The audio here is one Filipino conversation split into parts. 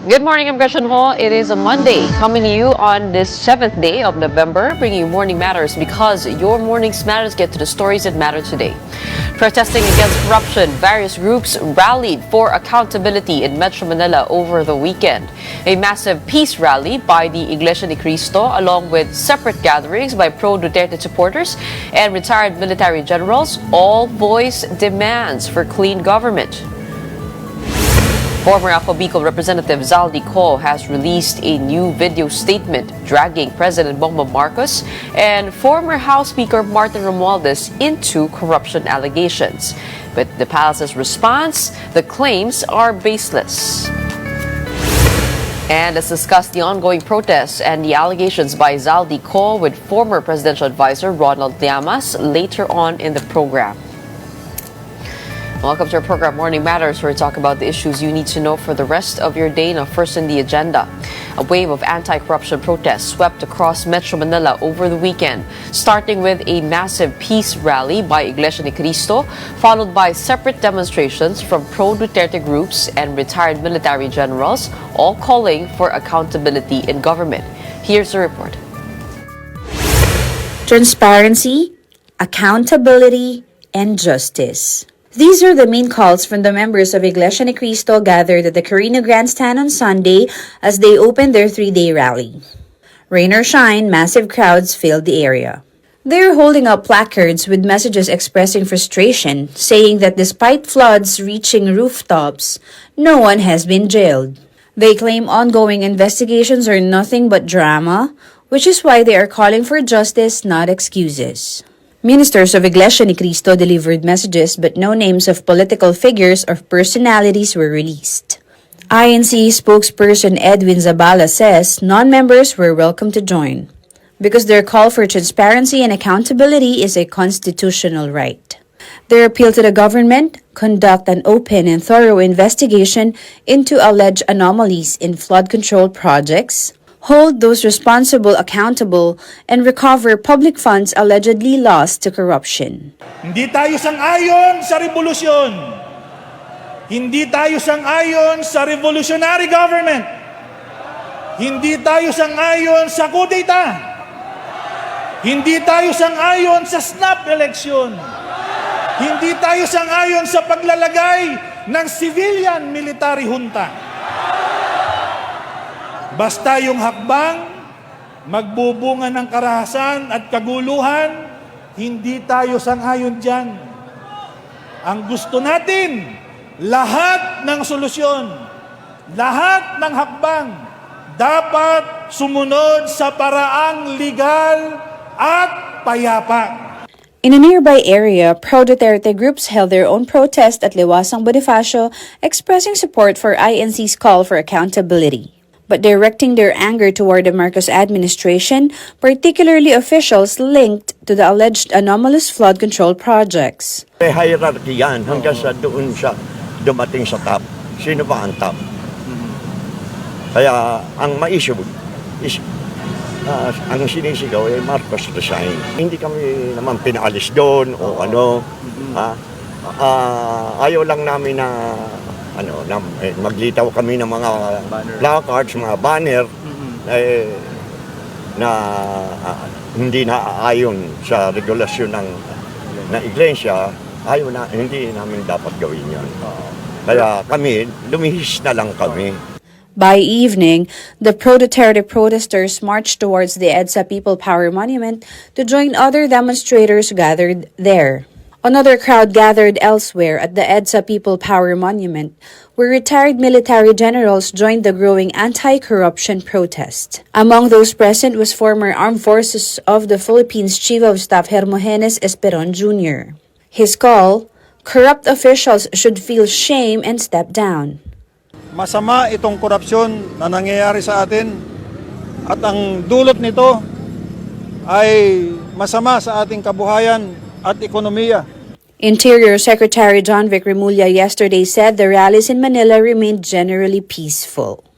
Good morning, I'm Gretchen Ho. It is a Monday, coming to you on this 7th day of November, bringing you Morning Matters because your morning's matters get to the stories that matter today. Protesting against corruption, various groups rallied for accountability in Metro Manila over the weekend. A massive peace rally by the Iglesia ni Cristo, along with separate gatherings by pro-Duterte supporters and retired military generals, all voice demands for clean government. Former Ako Bicol Representative Zaldi Co has released a new video statement dragging President Bongbong Marcos and former House Speaker Martin Romualdez into corruption allegations. But the palace's response, the claims are baseless. And let's discuss the ongoing protests and the allegations by Zaldi Co with former presidential advisor Ronald Llamas later on in the program. Welcome to our program, Morning Matters, where we talk about the issues you need to know for the rest of your day. Now, first in the agenda, a wave of anti-corruption protests swept across Metro Manila over the weekend, starting with a massive peace rally by Iglesia ni Cristo, followed by separate demonstrations from pro-Duterte groups and retired military generals, all calling for accountability in government. Here's the report. Transparency, accountability, and justice. These are the main calls from the members of Iglesia ni Cristo gathered at the Carino Grandstand on Sunday as they opened their 3-day rally. Rain or shine, massive crowds filled the area. They are holding up placards with messages expressing frustration, saying that despite floods reaching rooftops, no one has been jailed. They claim ongoing investigations are nothing but drama, which is why they are calling for justice, not excuses. Ministers of Iglesia ni Cristo delivered messages but no names of political figures or personalities were released. INC spokesperson Edwin Zabala says non-members were welcome to join because their call for transparency and accountability is a constitutional right. Their appeal to the government: conduct an open and thorough investigation into alleged anomalies in flood control projects, hold those responsible accountable, and recover public funds allegedly lost to corruption. Hindi tayo sang-ayon sa revolusyon. Hindi tayo sang-ayon sa revolutionary government. Hindi tayo sang-ayon sa kudeta. Hindi tayo sang-ayon sa snap election. Hindi tayo sang-ayon sa paglalagay ng civilian military junta. Basta yung hakbang, magbubunga ng karahasan at kaguluhan, hindi tayo sang-ayon dyan. Ang gusto natin, lahat ng solusyon, lahat ng hakbang, dapat sumunod sa paraang legal at payapa. In a nearby area, pro-Duterte groups held their own protest at Liwasang Bonifacio, expressing support for INC's call for accountability, but directing their anger toward the Marcos administration, particularly officials linked to the alleged anomalous flood control projects. May hierarchy yan hanggang sa doon siya dumating sa top. Sino ba ang top? Kaya ang ma-issue is ang sinisigaw ay Marcos resign. Hindi kami naman pinaalis doon o ano. Ayaw lang namin na maglitaw kami ng mga placards, mga banner na hindi naaayon sa regulasyon ng iglesia. Hindi namin dapat gawin yan. Kaya kami, lumihis na lang kami. By evening, the pro-Duterte protesters marched towards the EDSA People Power Monument to join other demonstrators gathered there. Another crowd gathered elsewhere at the EDSA People Power Monument, where retired military generals joined the growing anti-corruption protest. Among those present was former Armed Forces of the Philippines Chief of Staff Hermogenes Esperon Jr. His call: corrupt officials should feel shame and step down. Masama itong korupsyon na nangyayari sa atin at ang dulot nito ay masama sa ating kabuhayan at ekonomiya. Interior Secretary John Vic Remulla yesterday said the rallies in Manila remained generally peaceful.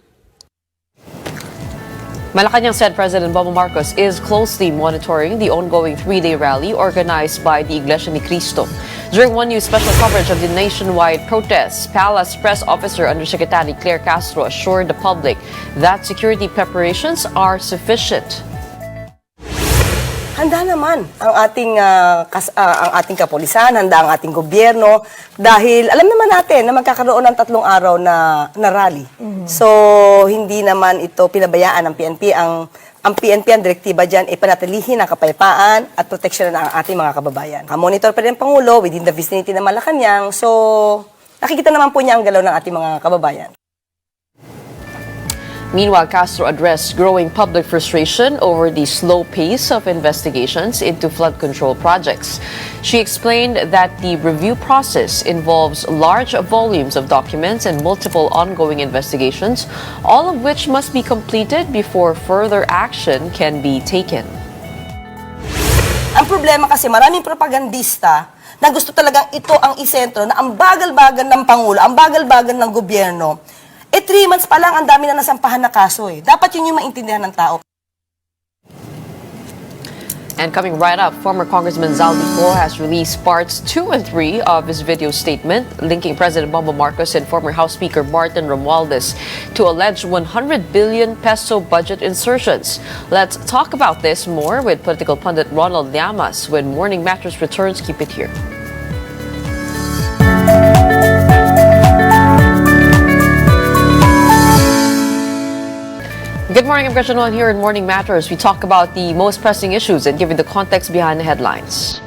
Malacanang said President Bongbong Marcos is closely monitoring the ongoing 3-day rally organized by the Iglesia ni Cristo. During One News special coverage of the nationwide protests, Palace Press Officer Undersecretary Claire Castro assured the public that security preparations are sufficient. Handa naman ang ating kapulisan, handa ang ating gobyerno dahil alam naman natin na magkakaroon ng 3 araw na rally. So hindi naman ito pinabayaan ng PNP. Ang PNP, ang direktiba dyan, ay panatilihin ang kapayapaan at proteksyon ng ating mga kababayan. Monitor pa rin ang Pangulo within the vicinity ng Malacanang. So nakikita naman po niya ang galaw ng ating mga kababayan. Meanwhile, Castro addressed growing public frustration over the slow pace of investigations into flood control projects. She explained that the review process involves large volumes of documents and multiple ongoing investigations, all of which must be completed before further action can be taken. Ang problema kasi maraming propagandista na gusto talagang ito ang isentro na ang bagal-bagal ng Pangulo, ang bagal-bagal ng gobyerno. 3 months pa lang, ang dami na nasampahan na kaso eh. Dapat yun yung maintindihan ng tao. And coming right up, former Congressman Zaldi Co has released parts 2 and 3 of his video statement linking President Bongbong Marcos and former House Speaker Martin Romualdez to alleged 100 billion peso budget insertions. Let's talk about this more with political pundit Ronald Llamas when Morning Matters returns. Keep it here. Good morning, I'm Gretchen Wan here in Morning Matters. We talk about the most pressing issues and give you the context behind the headlines.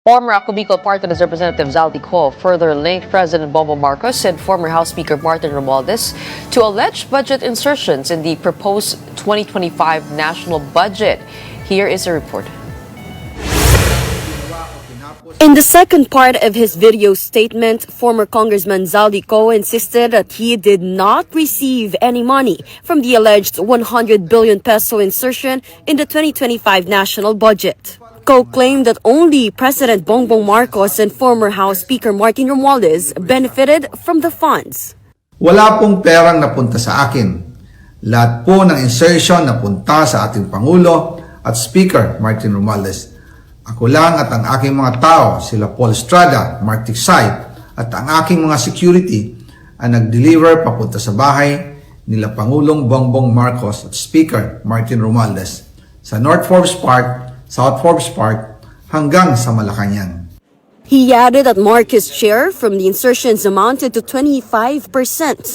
Former Ako Bicol Party List Representative Zaldi Co further linked President Bongbong Marcos and former House Speaker Martin Romualdez to alleged budget insertions in the proposed 2025 national budget. Here is a report. In the second part of his video statement, former Congressman Zaldi Co insisted that he did not receive any money from the alleged 100 billion peso insertion in the 2025 national budget. Co claimed that only President Bongbong Marcos and former House Speaker Martin Romualdez benefited from the funds. Wala pong perang napunta sa akin. Lahat po ng insertion napunta sa ating Pangulo at Speaker Martin Romualdez. Ako lang at ang aking mga tao, sila Paul Estrada, Mark Tiksay, at ang aking mga security ang nag-deliver papunta sa bahay nila Pangulong Bongbong Marcos at Speaker Martin Romualdez sa North Forbes Park, South Forbes Park, hanggang sa Malacanang. He added that Marcos' share from the insertions amounted to 25%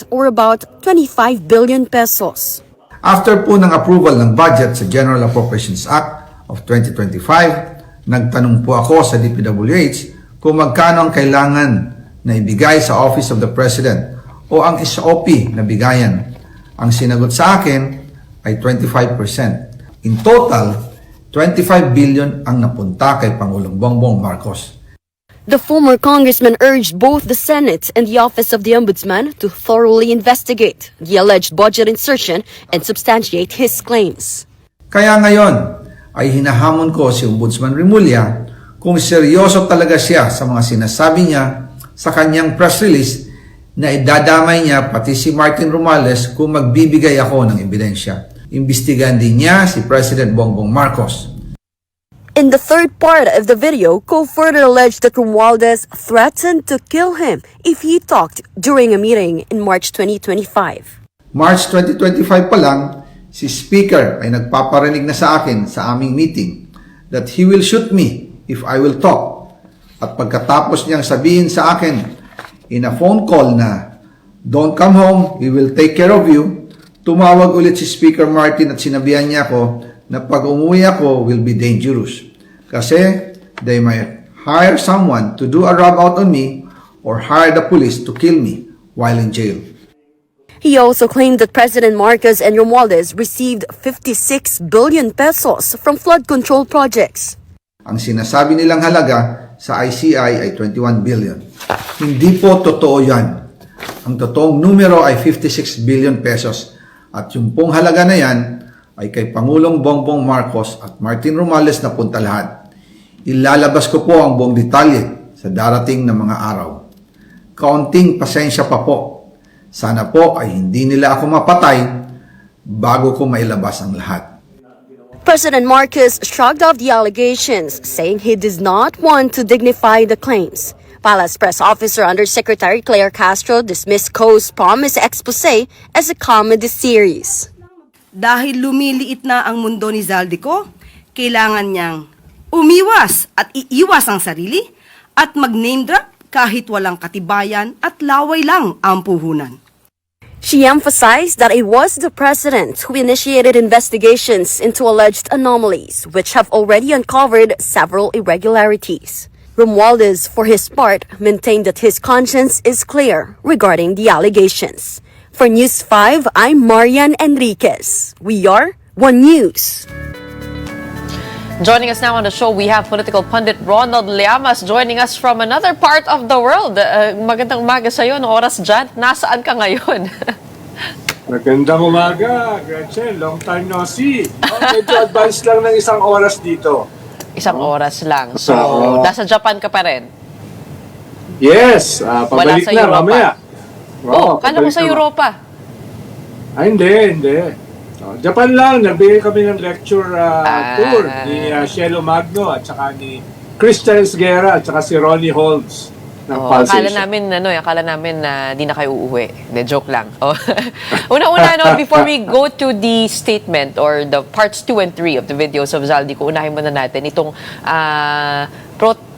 or about 25 billion pesos. After po ng approval ng budget sa General Appropriations Act of 2025, nagtanong po ako sa DPWH kung magkano ang kailangan na ibigay sa Office of the President o ang SOP na bigayan. Ang sinagot sa akin ay 25%. In total, 25 billion ang napunta kay Pangulong Bongbong Marcos. The former congressman urged both the Senate and the Office of the Ombudsman to thoroughly investigate the alleged budget insertion and substantiate his claims. Kaya ngayon ay hinahamon ko si Ombudsman Remulla kung seryoso talaga siya sa mga sinasabi niya sa kanyang press release na idadamay niya pati si Martin Romualdez kung magbibigay ako ng ebidensya. Imbestigahan din niya si President Bongbong Marcos. In the third part of the video, Co further alleged that Romualdez threatened to kill him if he talked during a meeting in March 2025. March 2025 pa lang, si Speaker ay nagpaparinig na sa akin sa aming meeting that he will shoot me if I will talk. At pagkatapos niyang sabihin sa akin in a phone call na, "Don't come home, we will take care of you," tumawag ulit si Speaker Martin at sinabihan niya ako na pag umuwi ako will be dangerous. Kasi they might hire someone to do a rub out on me or hire the police to kill me while in jail. He also claimed that President Marcos and Romualdez received 56 billion pesos from flood control projects. Ang sinasabi nilang halaga sa ICI ay 21 billion. Hindi po totoo yan. Ang totoong numero ay 56 billion pesos. At yung pong halaga na yan ay kay Pangulong Bongbong Marcos at Martin Romualdez na punta lahat. Ilalabas ko po ang buong detalye sa darating na mga araw. kaunting pasensya pa po. Sana po ay hindi nila ako mapatay bago ko mailabas ang lahat. President Marcos shrugged off the allegations, saying he does not want to dignify the claims. Palace Press Officer Undersecretary Claire Castro dismissed Co's promised expose as a comedy series. Dahil lumiliit na ang mundo ni Zaldico, kailangan niyang umiwas at iiwas ang sarili at mag-name drop kahit walang katibayan at laway lang ang puhunan. She emphasized that it was the president who initiated investigations into alleged anomalies, which have already uncovered several irregularities. Romualdez, for his part, maintained that his conscience is clear regarding the allegations. For News 5, I'm Marian Enriquez. We are One News. Joining us now on the show, we have political pundit Ronald Llamas joining us from another part of the world. Magandang umaga sa'yo. Anong oras dyan? Nasaan ka ngayon? Magandang umaga, Gretchen. Long time no see. Medyo advance lang ng isang oras dito. Isang oras lang. So, nasa Japan ka pa rin? Yes, pabalik sa na Europa. mamaya. Kala mo sa Europa? Hindi. Japan lang, nagbigay kami ng lecture tour ni Cielo Magno at saka ni Christian Esguerra at saka si Ronnie Holmes ng Pulse Akala Asia. namin na di na kayo uuwi. De, joke lang. Una-una, before we go to the statement or the parts 2 and 3 of the videos of Zaldico, unahin muna natin itong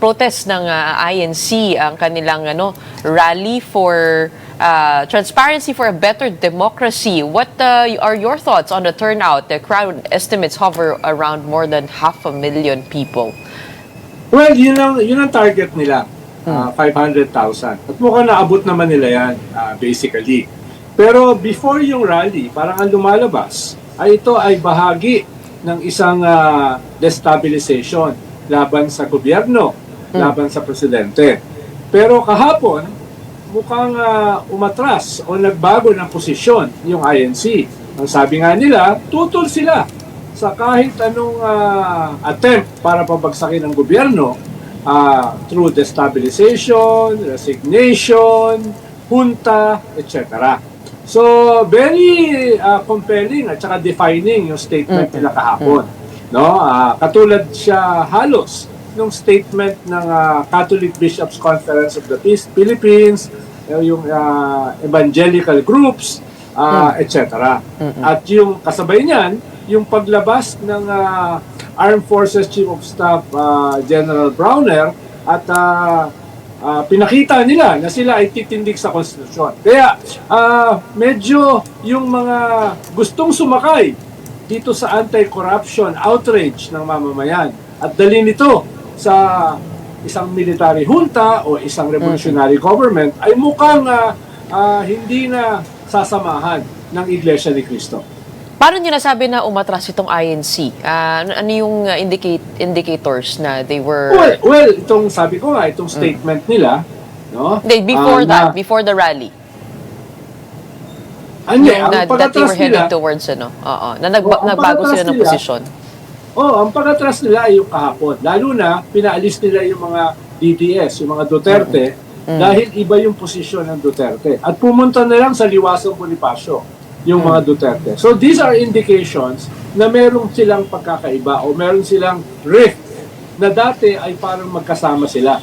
protest ng INC, ang kanilang rally for transparency for a better democracy. What are your thoughts on the turnout? The crowd estimates hover around more than 500,000 people. Well, yun ang target nila. 500,000. At mukhang naabot naman nila yan, basically. Pero before yung rally, parang ang lumalabas, ay ito ay bahagi ng isang destabilization laban sa gobyerno, laban sa presidente. Pero kahapon, mukhang umatras o nagbago ng posisyon yung INC. Ang sabi nga nila, tutol sila sa kahit anong attempt para pabagsakin ang gobyerno through destabilization, resignation, junta, etc. So, very compelling at saka defining yung statement nila kahapon. No? Katulad siya halos nung statement ng Catholic Bishops Conference of the Philippines, yung evangelical groups, etc. At yung kasabay niyan, yung paglabas ng Armed Forces Chief of Staff General Browner at pinakita nila na sila ay titindig sa konstitusyon. Kaya medyo yung mga gustong sumakay dito sa anti-corruption outrage ng mamamayan at dalhin ito sa isang military junta o isang revolutionary government ay mukhang hindi na sasamahan ng Iglesia ni Cristo. Paano nyo nasabi na umatras itong INC? Ano yung indicators na they were... Well, itong sabi ko nga, itong statement nila, no? Before before the rally. Ang That they were pag-atras heading nila, towards, nagbago sila ng posisyon. ang pag-atras nila ay yung kahapon. Lalo na, pinaalis nila yung mga DDS, yung mga Duterte, dahil iba yung posisyon ng Duterte. At pumunta na lang sa Liwasong Bonifacio, yung mga Duterte. So these are indications na meron silang pagkakaiba o meron silang rift na dati ay parang magkasama sila.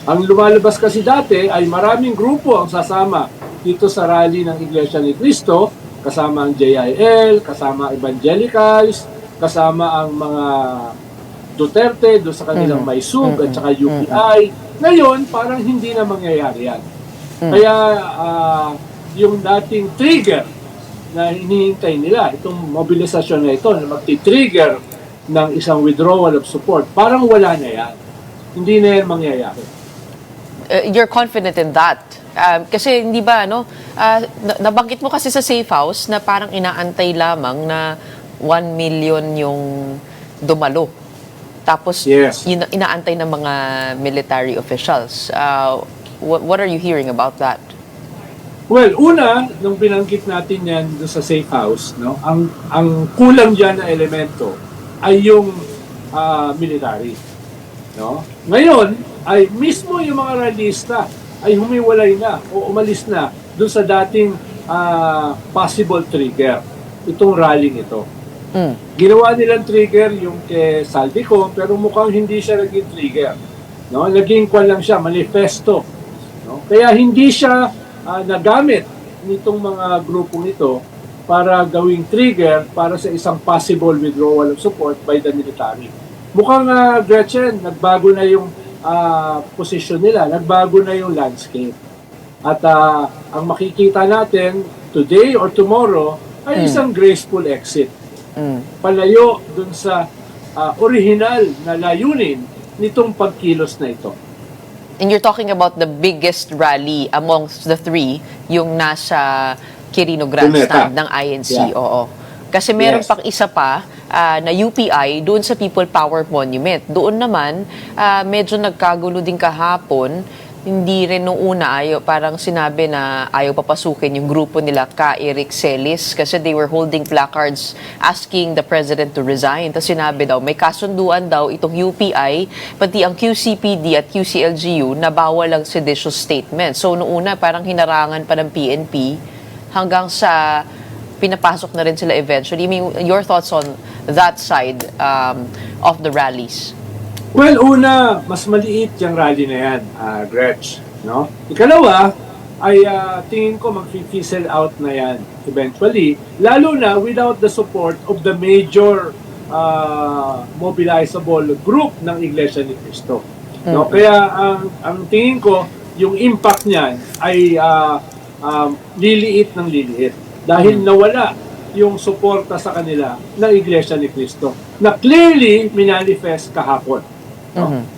Ang lumalabas kasi dati ay maraming grupo ang sasama dito sa rally ng Iglesia ni Cristo, kasama ang JIL, kasama evangelicals, kasama ang mga Duterte doon sa kanilang Maisug at saka UPI. Ngayon, parang hindi na mangyayari yan. Kaya yung dating trigger na hinihintay nila, itong mobilisasyon na ito na magti-trigger ng isang withdrawal of support, parang wala na yan. Hindi na yan mangyayari. You're confident in that? Kasi hindi ba, nabanggit mo kasi sa safe house na parang inaantay lamang na 1 million yung dumalo. Tapos, Yes. inaantay ng mga military officials. What are you hearing about that? Well, una, nung binanggit natin yan doon sa safe house, no, ang kulang dyan na elemento ay yung military. No? Ngayon, ay mismo yung mga rallyista ay humiwalay na o umalis na doon sa dating possible trigger, itong rallying ito. Ginawa nilang trigger yung kay Saldico, pero mukhang hindi siya naging trigger. No? Naging kwan lang siya, manifesto. No? Kaya hindi siya nagamit nitong mga grupong ito para gawing trigger para sa isang possible withdrawal of support by the military. Mukhang Gretchen, nagbago na yung posisyon nila, nagbago na yung landscape. At ang makikita natin today or tomorrow ay isang graceful exit. Palayo dun sa original na layunin nitong pagkilos na ito. And you're talking about the biggest rally amongst the three, yung nasa Quirino Grandstand ng INC. Yeah. Oo. Kasi meron Yes. pang isa pa na UPI doon sa People Power Monument. Doon naman, medyo nagkagulo din kahapon. Hindi rin nung una parang sinabi na ayaw papasukin yung grupo nila ka Eric Celis kasi they were holding placards asking the president to resign. Tapos sinabi daw, may kasunduan daw itong UPI, pati ang QCPD at QCLGU na bawal ang seditious statement. So noong una, parang hinarangan pa ng PNP hanggang sa pinapasok na rin sila eventually. I mean, your thoughts on that side of the rallies? Well, una, mas maliit yung rally na yan, Gretch. No? Ikalawa, ay tingin ko mag-fizzle out na yan eventually, lalo na without the support of the major mobilizable group ng Iglesia ni Cristo. No? Kaya ang tingin ko, yung impact niyan ay liliit ng liliit. Dahil nawala yung suporta sa kanila ng Iglesia ni Cristo na clearly minanifest kahapon.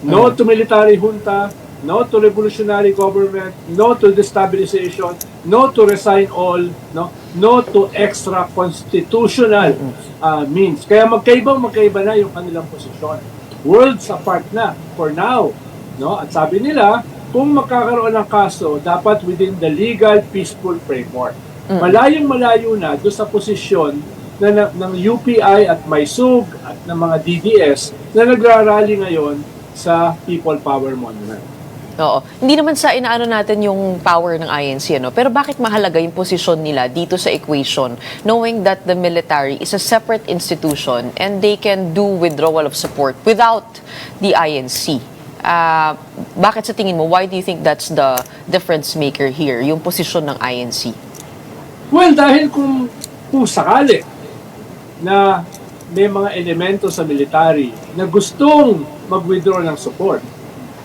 No to military junta, no to revolutionary government, no to destabilization, no to resign all, no to extra constitutional means. Kaya magkaiba na yung kanilang posisyon. Worlds apart na for now. No? At sabi nila, kung magkakaroon ng kaso, dapat within the legal, peaceful framework. Malayong-malayo na doon sa posisyon ng UPI at MySug at ng mga DDS na nagrarally ngayon sa People Power Monument. Oo. Hindi naman sa inaano natin yung power ng INC, ano? Pero bakit mahalaga yung posisyon nila dito sa equation, knowing that the military is a separate institution and they can do withdrawal of support without the INC? Bakit sa tingin mo, why do you think that's the difference maker here, yung posisyon ng INC? Well, dahil kung sakali na may mga elemento sa military na gustong mag-withdraw ng support,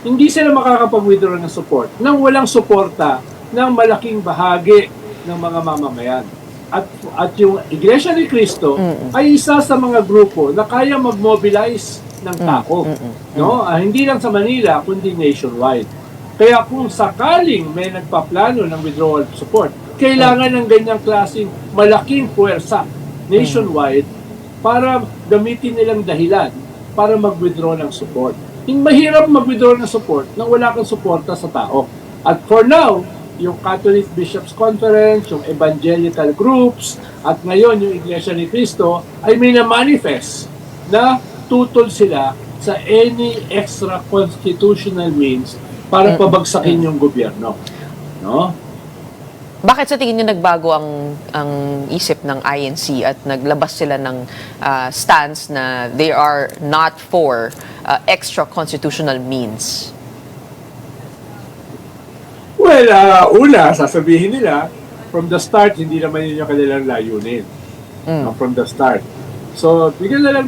hindi sila makakapag-withdraw ng support nang walang suporta ng malaking bahagi ng mga mamamayan. At yung Iglesia ni Cristo ay isa sa mga grupo na kaya mag-mobilize ng tao. No? Hindi lang sa Manila, kundi nationwide. Kaya kung sakaling may nagpaplano ng withdrawal support, kailangan ng ganyang klaseng malaking puwersa nationwide para gamitin nilang dahilan para mag-withdraw ng support. Mahirap mag-withdraw ng support nang wala kang suporta sa tao. At for now, yung Catholic Bishops Conference, yung evangelical groups, at ngayon yung Iglesia ni Cristo ay may na-manifest na tutol sila sa any extra constitutional means para pabagsakin yung gobyerno. No? Bakit sa tingin niyo nagbago ang isip ng INC at naglabas sila ng stance na they are not for extra constitutional means? Well, una, sasabihin nila, from the start, hindi naman yun yung kanilang layunin. No, from the start. So, bigyan na lang,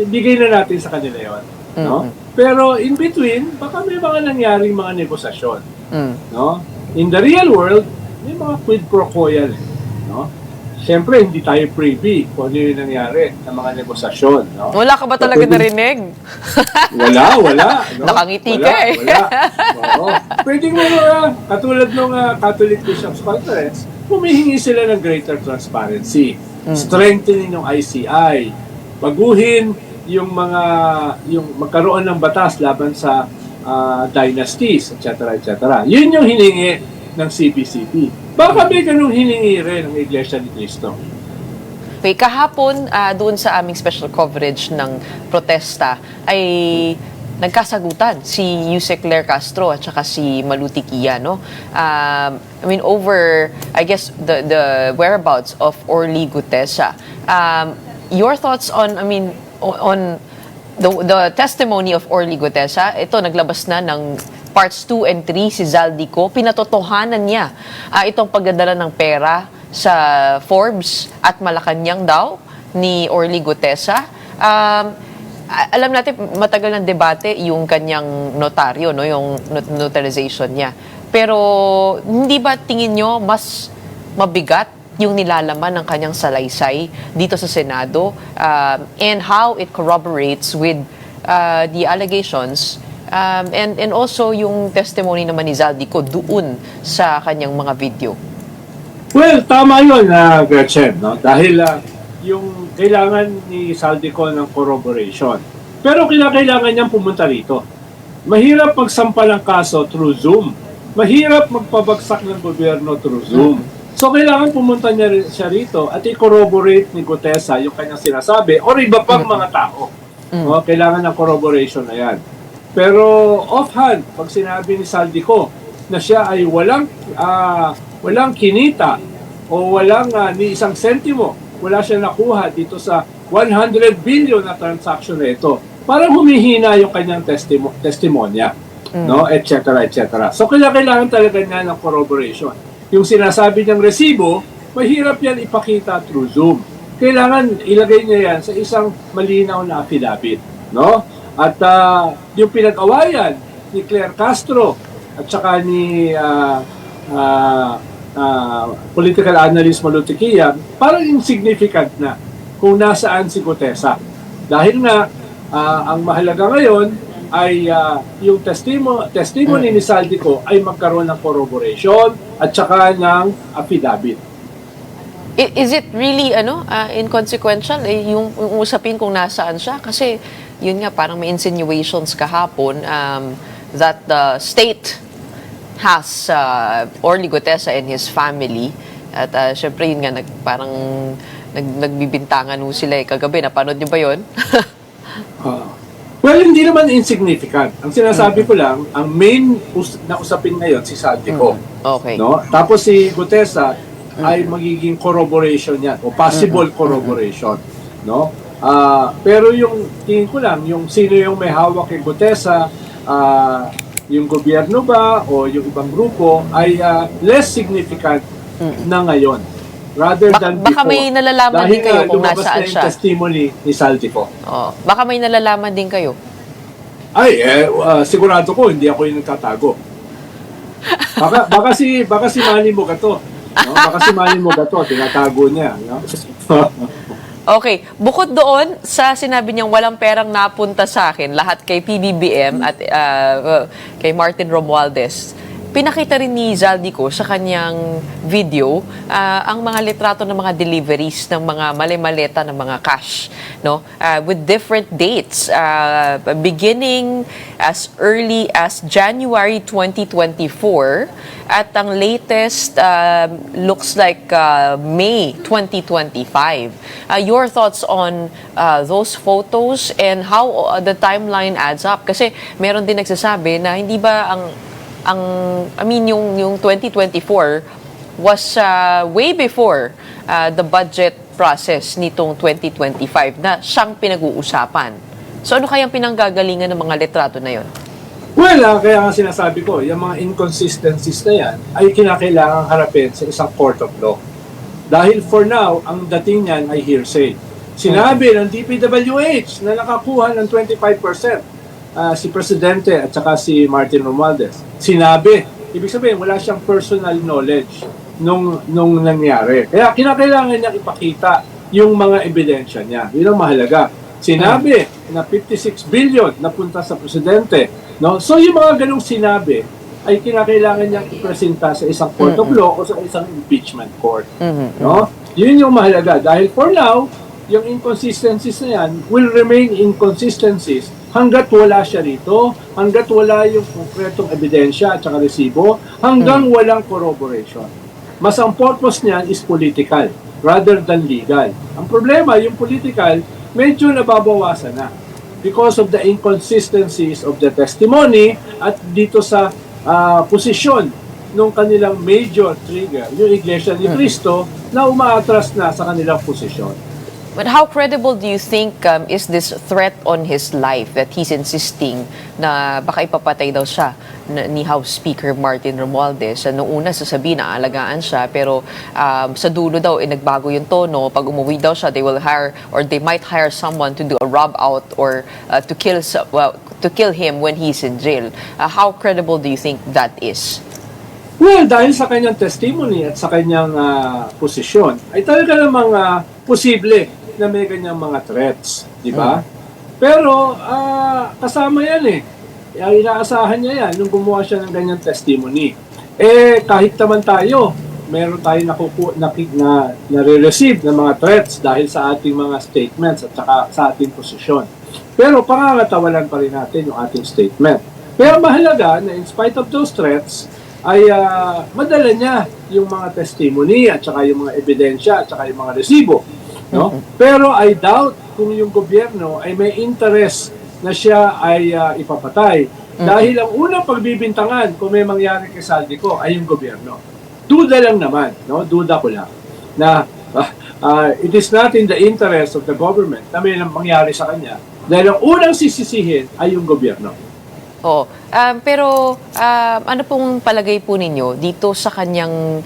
bigay na natin sa kanila yun. No? Pero in between, baka may mga nangyaring mga negosasyon. No? In the real world, may mga quid pro quo yan. No? Siyempre, hindi tayo privy kung ano yung nangyari ng mga negosasyon. No? Wala ka ba talaga narinig? Wala. No? Nakangiti ka eh. Wala. Oo. Pwede mo katulad ng Catholic Bishops Conference, humihingi sila ng greater transparency. Strengthening ng ICI. Baguhin yung magkaroon ng batas laban sa dynasties, etc. Yun yung hiningi ng CPCP. Baka may ganung hiningi rin ng Iglesia ni Cristo. Okay, kahapon doon sa aming special coverage ng protesta ay nagkasagutan si Yusek Claire Castro at saka si Maluti Kia, no? I mean, over, I guess, the whereabouts of Orly Gutesa. Your thoughts on, I mean, on the testimony of Orly Gutesa? Ito, naglabas na ng parts 2 and 3 si Zaldico. Pinatotohanan niya itong pagdadala ng pera sa Forbes at Malacanang daw ni Orly Gutesa. Alam natin, matagal ng debate yung kanyang notaryo, no, yung notarization niya. Pero hindi ba tingin nyo mas mabigat yung nilalaman ng kanyang salaysay dito sa Senado, and how it corroborates with the allegations, and also yung testimony naman ni Zaldico doon sa kanyang mga video? Well, tama yun, Gretchen, no? Dahil yung kailangan ni Zaldico ng corroboration. Pero kailangan niyang pumunta rito. Mahirap magsampa ng kaso through Zoom. Mahirap magpabagsak ng gobyerno through Zoom. So kailangan pumunta siya rito at i-corroborate ni Gutesa yung kanyang sinasabi or iba pang mga tao. No? Kailangan ng corroboration na yan. Pero offhand, pag sinabi ni Zaldico na siya ay walang kinita o walang ni isang sentimo, wala siya nakuha dito sa 100 billion na transaction na ito. Parang humihina yung kanyang testimonya, no, etc. etc. So kailangan talaga niya ng corroboration. Yung sinasabi niyang resibo, mahirap yan ipakita through Zoom. Kailangan ilagay niya yan sa isang malinaw na affidavit, no? At yung pinag-awayan ni Claire Castro at saka ni political analyst Maluti Kia, parang insignificant na kung nasaan si Gutesa. Dahil nga, ang mahalaga ngayon ay yung testimony ni Zaldico ay magkaroon ng corroboration at saka ng affidavit. Is it really inconsequential yung usapin kung nasaan siya? Kasi yun nga, parang may insinuations kahapon that the state has Orly Gutesa and his family. At syempre yun nga, parang nagbibintangan ho sila kagabi. Napanood niyo ba yun? Well, hindi naman insignificant. Ang sinasabi ko lang, ang main na usapin ngayon si Zaldico. Okay. No? Tapos si Gutesa ay magiging corroboration yan o possible corroboration. No? Pero yung tingin ko lang, yung sino yung may hawak kay Gutesa, yung gobyerno ba o yung ibang grupo ay less significant na ngayon rather than before. Baka may nalalaman din kayo kung nasaan siya. Dahil testimony ni Zaldico. Baka may nalalaman din kayo. Ay, sigurado ko hindi ako yung nagtatago. Baka si Manny Mogato. No? Baka si Manny Mogato, tinatago niya. No? Okay, bukod doon sa sinabi niyang walang perang napunta sa akin, lahat kay PBBM at kay Martin Romualdez, pinakita rin ni Zaldico sa kanyang video ang mga litrato ng mga deliveries ng mga mali-maleta ng mga cash, no? With different dates, beginning as early as January 2024 at ang latest looks like May 2025. Your thoughts on those photos and how the timeline adds up? Kasi meron din nagsasabi na hindi ba yung 2024 was way before the budget process nitong 2025 na siyang pinag-uusapan. So ano kayang pinanggagalingan ng mga litrato na yon? Well, kaya nga sinasabi ko, yung mga inconsistencies na yan ay kinakailangang harapin sa isang court of law. Dahil for now, ang dating niyan ay hearsay. Sinabi ng DPWH na nakakuha ng 25%. Si Presidente at saka si Martin Romualdez. Sinabi, ibig sabihin wala siyang personal knowledge nung nangyari. Kaya kinakailangan niya ipakita yung mga ebidensya niya. Yun ang mahalaga. Sinabi na 56 billion napunta sa Presidente. No? So yung mga ganong sinabi ay kinakailangan niyang ipresenta sa isang court of law o sa isang impeachment court. No? Yun yung mahalaga. Dahil for now, yung inconsistencies na yan will remain inconsistencies hanggat wala siya rito, hanggat wala yung konkretong ebidensya at saka resibo, hanggang walang corroboration. Mas ang purpose niyan is political rather than legal. Ang problema, yung political, medyo nababawasan na. because of the inconsistencies of the testimony at dito sa posisyon nung kanilang major trigger, yung Iglesia ni Cristo, na umaatras na sa kanilang posisyon. But how credible do you think is this threat on his life that he's insisting na baka ipapatay daw siya ni House Speaker Martin Romualdez? Noong una sasabihin na alagaan siya, pero sa dulo daw nagbago yung tono. Pag umuwi daw siya, they will hire or they might hire someone to do a rob out or to kill him when he's in jail. How credible do you think that is? Well, dahil sa kanyang testimony at sa kanyang posisyon, ay talaga namang posible na may kanyang mga threats, di ba? Pero kasama yan eh. Inaasahan niya yan nung gumawa siya ng ganyang testimony. Kahit naman tayo, meron tayo nare-receive ng mga threats dahil sa ating mga statements at saka sa ating posisyon. Pero pangangatawalan pa rin natin yung ating statement. Pero mahalaga na in spite of those threats, ay madala niya yung mga testimony at saka yung mga ebidensya at saka yung mga resibo. No? Pero I doubt kung yung gobyerno ay may interest na siya ay ipapatay. Dahil ang unang pagbibintangan kung may mangyari kay Saldico ay yung gobyerno. Duda lang naman, no? Duda ko lang na it is not in the interest of the government na may mangyari sa kanya dahil ang unang sisisihin ay yung gobyerno. Oh, pero ano pong palagay po ninyo dito sa kanyang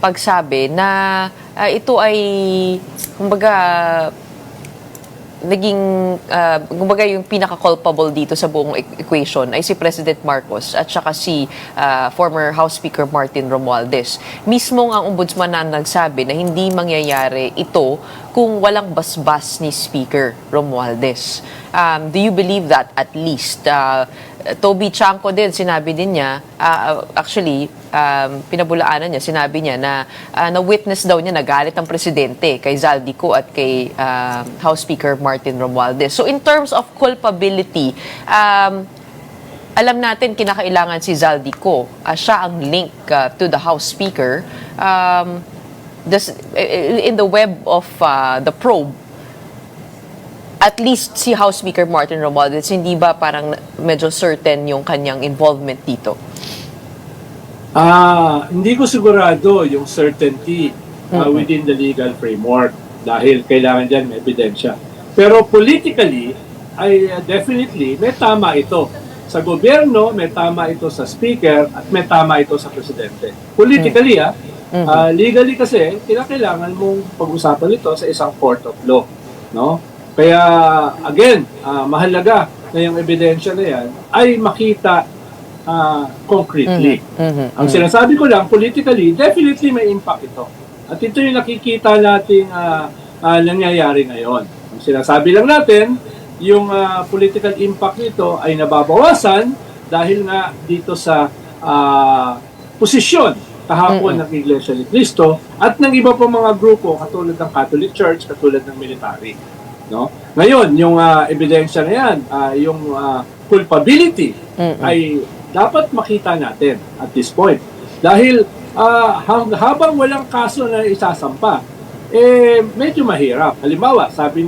pagsabi na ito ay kumbaga kumbaga yung pinaka-culpable dito sa buong equation ay si President Marcos at saka si former House Speaker Martin Romualdez. Mismong ang ombudsman na nagsabi na hindi mangyayari ito kung walang basbas ni Speaker Romualdez. Do you believe that at least? Toby Chanco din, sinabi din niya, actually, pinabulaanan niya, sinabi niya na na-witness daw niya nagalit ang presidente kay Zaldico at kay House Speaker Martin Romualdez. So in terms of culpability, alam natin kinakailangan si Zaldico, siya ang link to the House Speaker. In the web of the probe, at least si House Speaker Martin Romualdez, hindi ba parang medyo certain yung kanyang involvement dito? Hindi ko sigurado yung certainty within the legal framework dahil kailangan dyan may ebidensya. Pero politically, ay definitely may tama ito. Sa gobyerno, may tama ito sa speaker at may tama ito sa presidente. Politically, legally kasi, kailangan mong pag-usapan ito sa isang court of law. No? Kaya, again, mahalaga na yung ebidensya na yan ay makita concretely. Ang sinasabi ko lang, politically, definitely may impact ito. At ito yung nakikita nating nangyayari ngayon. Ang sinasabi lang natin, yung political impact nito ay nababawasan dahil nga dito sa posisyon kahapon ng Iglesia ni Cristo at ng iba pa mga grupo katulad ng Catholic Church, katulad ng military. No? Ngayon, yung ebidensya na yan, yung culpability ay dapat makita natin at this point. Dahil habang walang kaso na isasampa, medyo mahirap. Halimbawa, sabi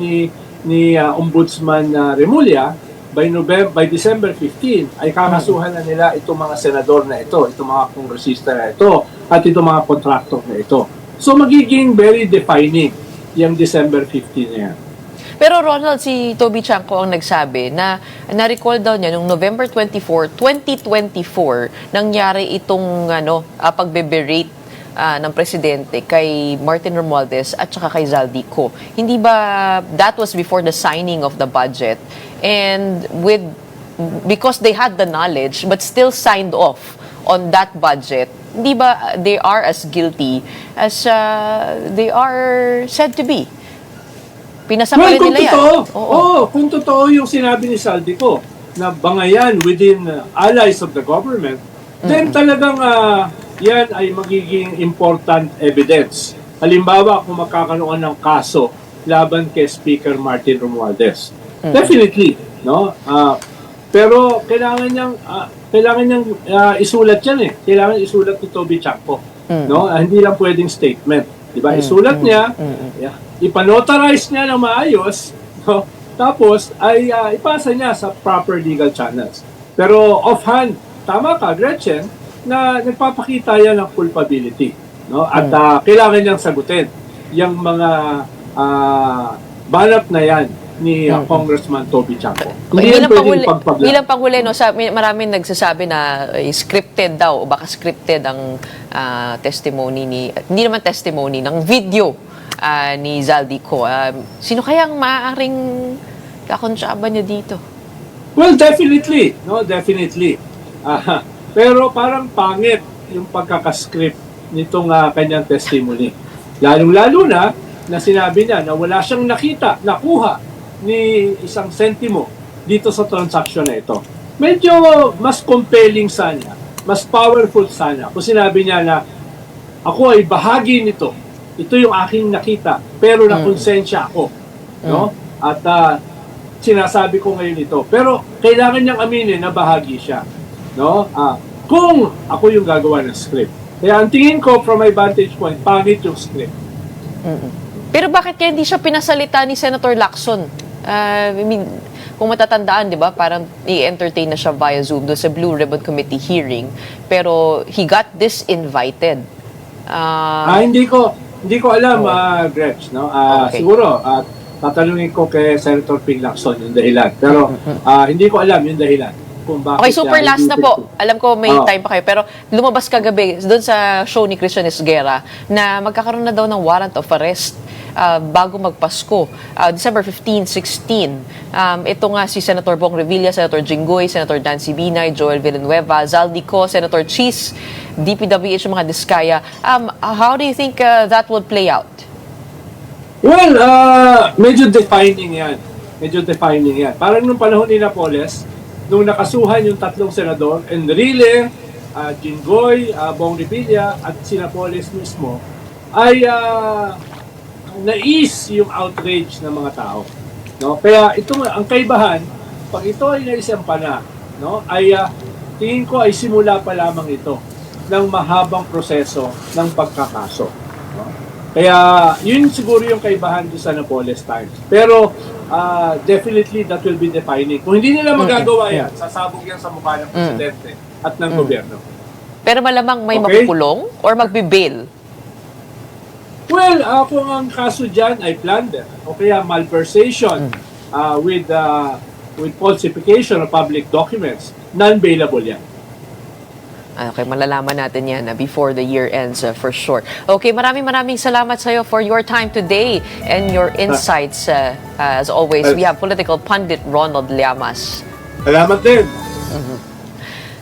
ni Ombudsman Remulla, by December 15 ay kakasuhan na nila itong mga senador na ito, itong mga kongresista na ito, at itong mga contractor na ito. So magiging very defining yung December 15 na yan. Pero Ronald, si Toby Chanco ang nagsabi na na-recall daw niya noong November 24, 2024, nangyari itong pagbe-berate ng presidente kay Martin Romualdez at saka kay Zaldico. Hindi ba that was before the signing of the budget, and because they had the knowledge but still signed off on that budget, hindi ba they are as guilty as they are said to be? Pinasama rin nila yan. Kung totoo yung sinabi ni Zaldico na bangayan within allies of the government, then talagang yan ay magiging important evidence. Halimbawa, kung magkakaroon ng kaso laban kay Speaker Martin Romualdez. Definitely, no? Pero kailangan niyang isulat yan eh. Kailangan isulat ni Toby Chanco, no? Hindi lang pwedeng statement, 'di ba? Isulat niya, ipanotarize niya ng maayos, no? tapos ay ipasa niya sa proper legal channels. Pero offhand, tama ka, Gretchen, na nagpapakita yan ng culpability. No? At kailangan niyang sagutin yung mga banat na yan ni Congressman Toby Chanco. Hindi yan pwedeng pagpabla. Bilang panghuli, no, maraming nagsasabi na scripted daw o baka scripted ang testimony hindi naman testimony, ng video ni Zaldico. Sino kayang maaaring kakonsyaba niya dito? Well, definitely. No, definitely. Pero parang pangit yung pagkakascript nitong kanyang testimony. Lalong-lalo na sinabi niya na wala siyang nakuha ni isang sentimo dito sa transaction na ito. Medyo mas compelling sana, mas powerful sana kung sinabi niya na ako ay bahagi nito. Ito yung aking nakita, pero nakonsensya ako. No? At sinasabi ko ngayon ito. Pero kailangan niyang aminin na bahagi siya. No? Kung ako yung gagawa ng script. Kaya ang tingin ko, from my vantage point, pangit yung script. Pero bakit kaya hindi siya pinasalita ni Senator Lacson? I mean, kung matatandaan, di ba, parang i-entertain na siya via Zoom doon sa Blue Ribbon Committee hearing. Pero he got disinvited. Hindi ko alam, Gretch. No? Okay. Siguro, tatanungin ko kay Senator Ping Lacson yung dahilan. Pero hindi ko alam yung dahilan. Kung bakit Okay, super last na po. Alam ko may time pa kayo. Pero lumabas kagabi doon sa show ni Christian Esguerra na magkakaroon na daw ng warrant of arrest bago magpasko. December 15, 16. Ito nga si Senator Bong Revilla, Senator Jinggoy, Senator Nancy Binay, Joel Villanueva, Zaldico, Senator Cheese, DPWH, mga Diskaya. How do you think that would play out? Well, medyo defining yan. Parang nung panahon ni Napoles, nung nakasuhan yung tatlong senador, Enrile, Jinggoy, Bong Revilla, at si Napoles mismo, ay nais yung outrage ng mga tao. No? Kaya ito, ang kaibahan, pag ito ay naisampa na, no, ay tingin ko ay simula pa lamang ito ng mahabang proseso ng pagkakaso. No? Kaya yun siguro yung kaibahan doon sa Napoles Times. Pero definitely that will be defining. Kung hindi nila magagawa yan, sasabog yan sa mukha ng presidente at ng gobyerno. Pero malamang may makukulong or magbe-bail? Well, kung ang kaso dyan ay plunder o kaya malversation with falsification of public documents, non-bailable yan. Okay, malalaman natin yan before the year ends for sure. Okay, maraming salamat sa iyo for your time today and your insights. As always, we have political pundit Ronald Llamas. Salamat din.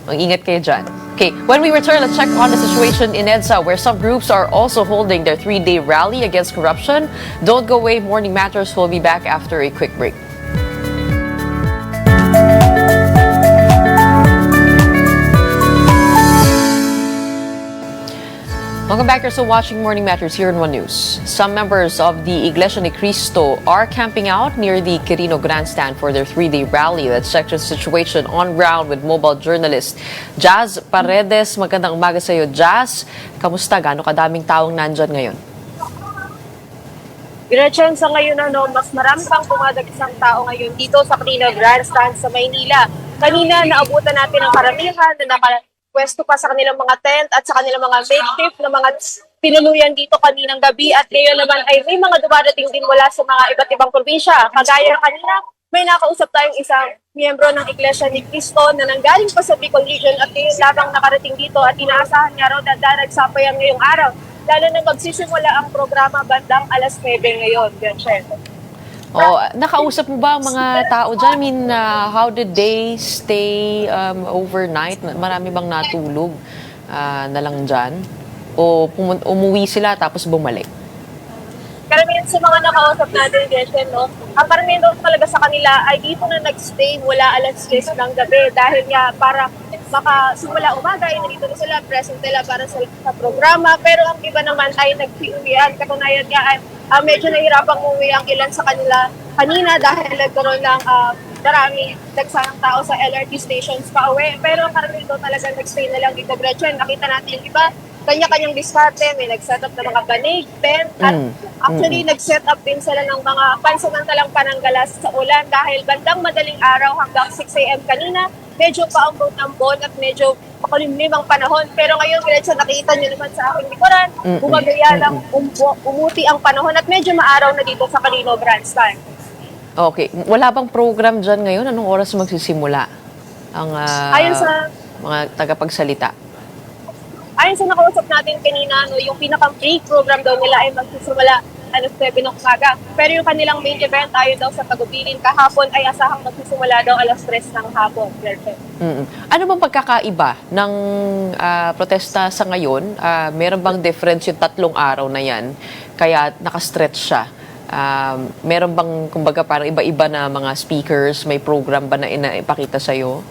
Mag-ingat kayo dyan. Okay, when we return, let's check on the situation in EDSA where some groups are also holding their 3-day rally against corruption. Don't go away, Morning Matters will be back after a quick break. Welcome back. You're still watching Morning Matters here in One News. Some members of the Iglesia ni Cristo are camping out near the Quirino Grandstand for their 3-day rally. Let's check the situation on ground with mobile journalist Jazz Paredes. Magandang umaga sa iyo, Jazz. Kamusta? Gaano kadaming taong nandyan ngayon? Gretchen, sa ngayon mas marami pang dumadagsang tao ngayon dito sa Quirino Grandstand sa Maynila. Kanina naabutan natin ang karamihan na pwesto pa sa kanilang mga tent at sa kanilang mga makeshift na mga tinuluyan dito kaninang gabi at ngayon naman ay may mga dumadating din mula sa mga iba't ibang probinsya. Kagaya kanina, may nakausap tayong isang miyembro ng Iglesia ni Cristo na nanggaling pa sa Bicol Region at ngayon lamang nakarating dito at inaasahan niya raw na daragsapayan ngayong araw. Lalo na magsisimula ang programa bandang alas 9 ngayon. Gretchen. Nakausap mo ba ang mga tao dyan? I mean, how did they stay overnight? Marami bang natulog na lang dyan? O umuwi sila tapos bumalik? Karamihan sa mga nakausap natin, Gretchen, ang karamihan daw talaga sa kanila ay dito na nag-stay mula alas 10 ng gabi dahil nga para makasimula umaga ay nandito na sila, present nila para sa programa. Pero ang iba naman ay nag-uwian. Katunayan nga ay medyo nahirapang umuwi ang ilan sa kanila kanina dahil nagkaroon ng maraming dagsang tao sa LRT stations pa uwi. Pero karamihan daw talaga nag-stay na lang dito, Gretchen. Nakita natin yung iba, kanya-kanyang diskarte, may nag-set up ng mga banig, tent, at actually nag-set up din sila ng mga pansamantalang pananggalas sa ulan dahil bandang madaling araw hanggang 6 a.m. kanina, medyo paambon-ambon at medyo makulimlim ang panahon. Pero ngayon, diretso nakita nyo naman sa aking likuran, bumagaya lang, umuti ang panahon at medyo maaraw na dito sa Carino Grandstand. Okay. Wala bang program dyan ngayon? Anong oras magsisimula ang Ayon sa mga tagapagsalita? Ayon sa nakausap natin kanina, no, yung pinaka-break program daw nila ay magsisimula alas 7 ng umaga. Pero yung kanilang main event ayon daw sa tagubilin kahapon ay asahang magsisimula daw alas 3 ng hapon. Ano bang pagkakaiba ng protesta sa ngayon? Meron bang difference yung 3 araw na yan? Kaya nakastretch siya. Meron bang, kumbaga, parang iba-iba na mga speakers? May program ba na ipakita sa'yo?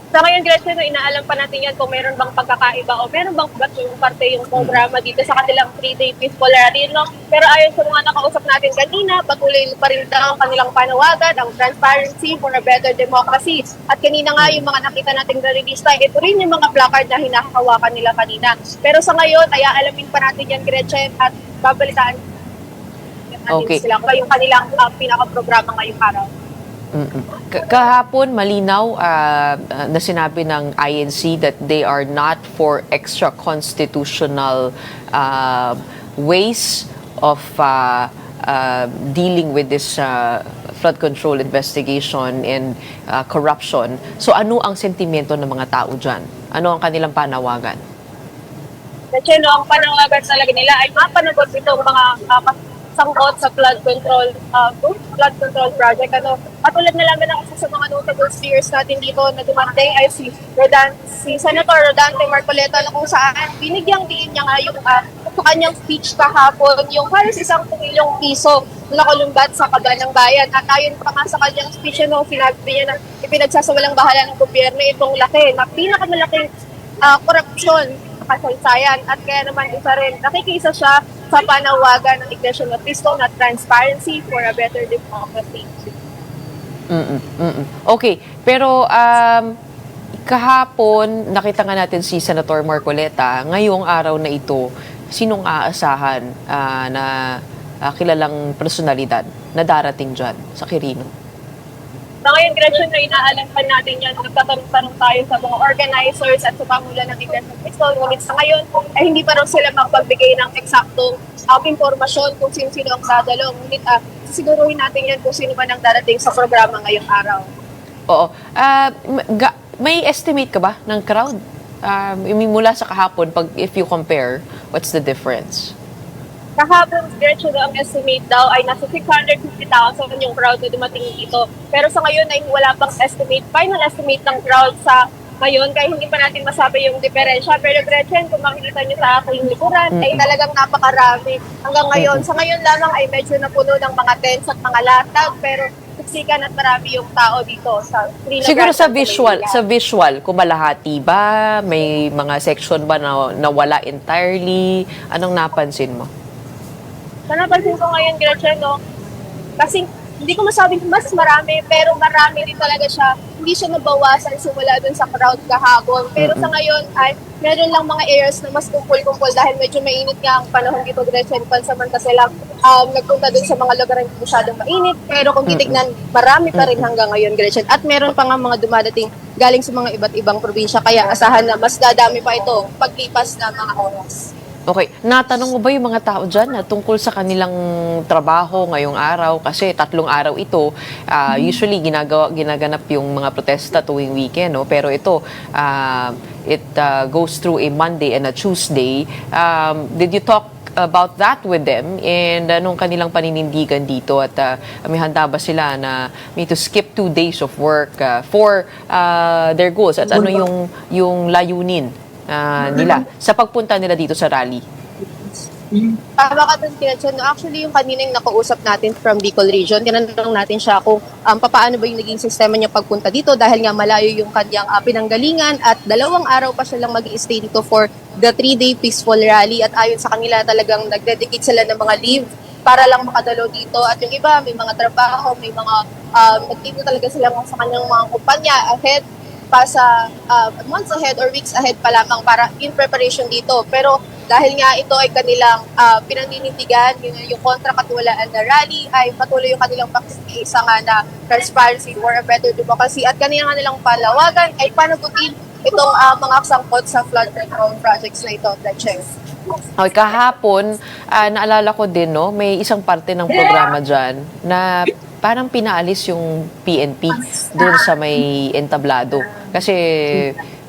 Sa ngayon, Gretchen, no, inaalam pa natin yan kung meron bang pagkakaiba o meron bang yung parte yung programa dito sa kanilang 3-day peaceful rally. No? Pero ayon sa mga nakausap natin kanina, patuloy pa rin daw ang kanilang panawagan, ang transparency for a better democracy. At kanina nga yung mga nakita nating releasta, ito rin yung mga placard na hinahawakan nila kanina. Pero sa ngayon, ay aalamin pa natin yan, Gretchen, at babalitaan natin sila kung yung kanilang pinaka-programa ngayong araw. Kahapon, malinaw na sinabi ng INC that they are not for extra constitutional ways of dealing with this flood control investigation and corruption. So ano ang sentimiento ng mga tao dyan? Ano ang kanilang panawagan? Kasi no, ang panawagan talaga nila ay mapanagot itong mga sangkot sa flood control project. Katulad na lang ng isa sa mga notable speakers natin dito na dumating ay si Senator Rodante Marcoleta, na kung saan binigyang diin niya nga yung sa kanyang speech kahapon, yung halos 1 trilyong piso na nakalumbat sa kaban ng bayan. At ayon pa nga sa kanyang speech, sinabi niya na ipinagsasawalang bahala ng gobyerno itong laki na pinakamalaking korupsyon sa kasaysayan. At kaya naman isa rin, nakikisa siya sa panawagan ng Iglesia ni Cristo na transparency for a better democracy. Okay, pero kahapon nakita nga natin si Senator Marcoleta. Ngayong araw na ito, sinong aasahan na kilalang personalidad na darating dyan sa Quirino? Sa ngayon, Gretchen, na inaalam pa natin yan. Nagtatanong tayo sa mga organizers at sa pamula ng Iglesia ni Cristo. Ngunit sa ngayon, ay hindi pa rin sila magbibigay ng eksaktong impormasyon kung sino-sino ang dadalo. Ngunit sisiguruhin natin yan kung sino man ang darating sa programa ngayong araw. Oo. May estimate ka ba ng crowd? Mula sa kahapon, if you compare, what's the difference? Kahapon, Gretchen, ang estimate daw ay nasa 650,000 yung crowd na dumating dito. Pero sa ngayon ay wala pang estimate, final estimate ng crowd sa ngayon, kaya hindi pa natin masabi yung diferensya. Pero Gretchen, kung makikita nyo sa aking likuran, ay talagang napakarami. Hanggang ngayon, sa ngayon lamang ay medyo napuno ng mga tents at mga latag, pero siksikan at marami yung tao dito sa Carino. Siguro sa visual, kumalahati ba? May mga section ba na wala entirely? Anong napansin mo? Sa napansin ko ngayon, Gretchen, kasi hindi ko masabing mas marami, pero marami rin talaga siya. Hindi siya nabawasan simula dun sa crowd kahapon. Pero sa ngayon ay meron lang mga areas na mas kumpul-kumpul dahil medyo mainit nga ang panahon dito, Gretchen. Pansamanta sila nagpunta dun sa mga lugar na masyadong mainit. Pero kung titignan, marami pa rin hanggang ngayon, Gretchen. At meron pa nga mga dumadating galing sa mga iba't ibang probinsya. Kaya asahan na mas dadami pa ito paglipas na mga oras. Okay. Natanong mo ba yung mga tao dyan na tungkol sa kanilang trabaho ngayong araw? Kasi 3 araw ito, usually ginaganap yung mga protesta tuwing weekend. No? Pero ito, it goes through a Monday and a Tuesday. Did you talk about that with them? And anong kanilang paninindigan dito? At may handa ba sila na may to skip 2 days of work for their goals? At ano yung layunin nila sa pagpunta nila dito sa rally? Tama ka dun, Gretchen. Actually, yung kanina yung nakausap natin from Bicol Region, tinanong natin siya kung paano ba yung naging sistema niya pagpunta dito dahil nga malayo yung kanyang pinanggalingan at 2 araw pa siya lang mag-i-stay dito for the 3-day peaceful rally. At ayon sa kanila, talagang nag-dedicate sila ng mga leave para lang makadalo dito. At yung iba, may mga trabaho, may mga nagtito talaga sila sa kanyang mga kumpanya ahead pa sa months ahead or weeks ahead pa lamang para in preparation dito. Pero dahil nga ito ay kanilang pinaninindigan, yung kontra-katiwalaan na rally, ay patuloy yung kanilang pakikisa nga na transparency for a better democracy at kanina nga nilang palawagan ay panagutin itong mga sangkot sa flood control projects na ito, Gretchen. Okay, kahapon, naalala ko din, no, may isang parte ng programa dyan na parang pinaalis yung PNP doon sa may entablado. Kasi